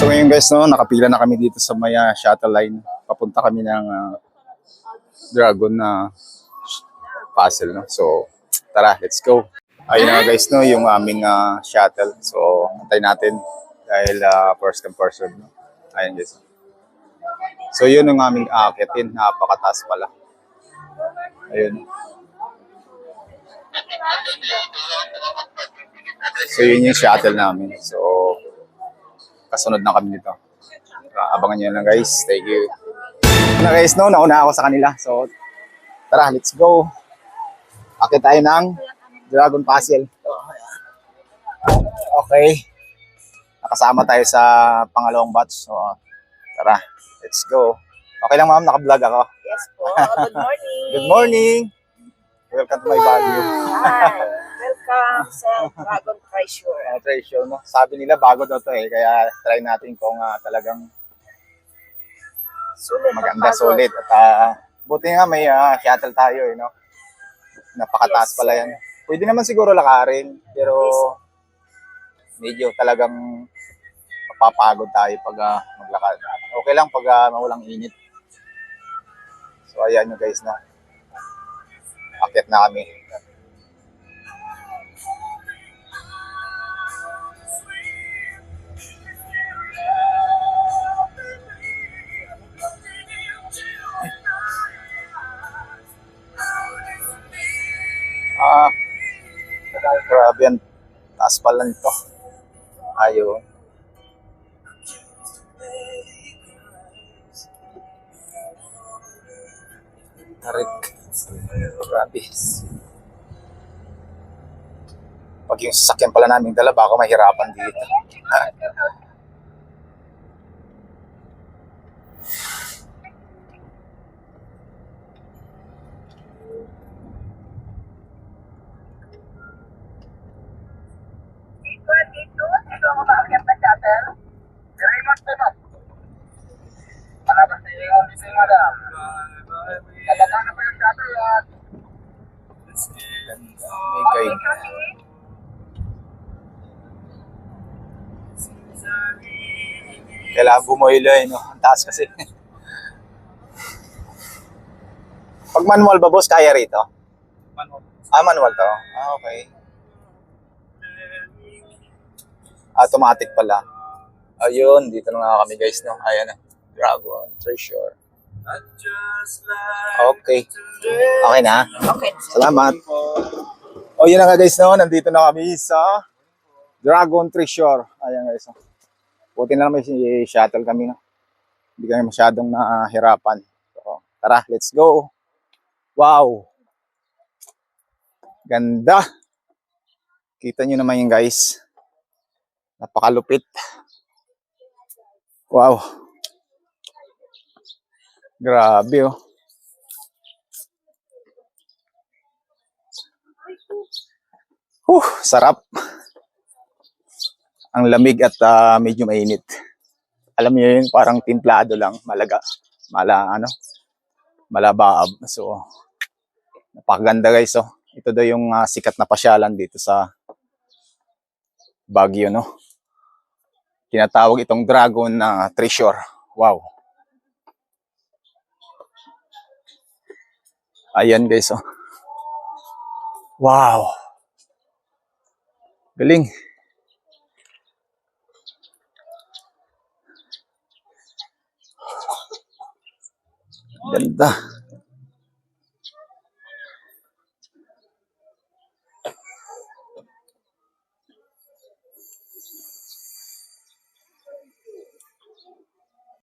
So ngayon guys, no, nakapila na kami dito sa Maya Shuttle Line. Papunta kami ng Dragon na puzzle. No? So tara, let's go. Ayun na guys, no, yung aming shuttle. So antay natin dahil first come first serve. No? Ayun guys. So yun yung aming aakitin. Napakataas pala. Ayun. So yun yung shuttle namin. So kasunod na kami dito. Abangan nyo lang guys. Thank you. Na guys, no, nauna ako sa kanila. So tara, let's go. Akit tayo ng Dragon Puzzle. Okay. Nakasama tayo sa pangalawang batch. So tara, let's go. Okay lang ma'am, naka-vlog ako. Yes po. Good morning. Good morning. Welcome to my Baguio. Hi. Welcome sa Dragon Treasure. Treasure, no? Sabi nila bago daw to eh. Kaya try natin kung talagang Sulit maganda, solid. At buti nga may shuttle tayo eh, no? Napakataas pala yan. Pwede naman siguro lakarin. Pero medyo talagang mapapagod tayo pag maglakad. Okay lang pag mawalang init. So ayan nyo guys, no? Akyat na kami. Grabe yan. Taas pala nito. Ayun. Tarik. Grabe. Pag yung sasakyan pala namin dala, baka mahirapan dito. May guide. Kailangan bumuhilo eh, no? Ang taas kasi. Pag manual ba, boss, kaya rito? Manual. Manual to? Okay. Automatic pala. Ayun, dito na nga kami guys, no? Ayan na. Dragon Treasure. Okay. Okay na? Okay. Salamat. O yun na nga guys, no? Nandito na kami sa Dragon Treasure. Ayan guys. Buti na naman may shuttle kami, no? Hindi kami masyadong nahirapan. So, tara, let's go. Wow. Ganda. Kita nyo naman yun guys. Napakalupit. Wow. Grabe oh. Sarap. Ang lamig at medyo mainit. Alam niyo yun, parang timplado lang, malabaab. So, napakaganda guys oh. Ito daw yung sikat na pasyalan dito sa Baguio, no? Tinatawag itong Dragon Treasure. Wow. Ayan guys oh. Wow. Galing. Ganda.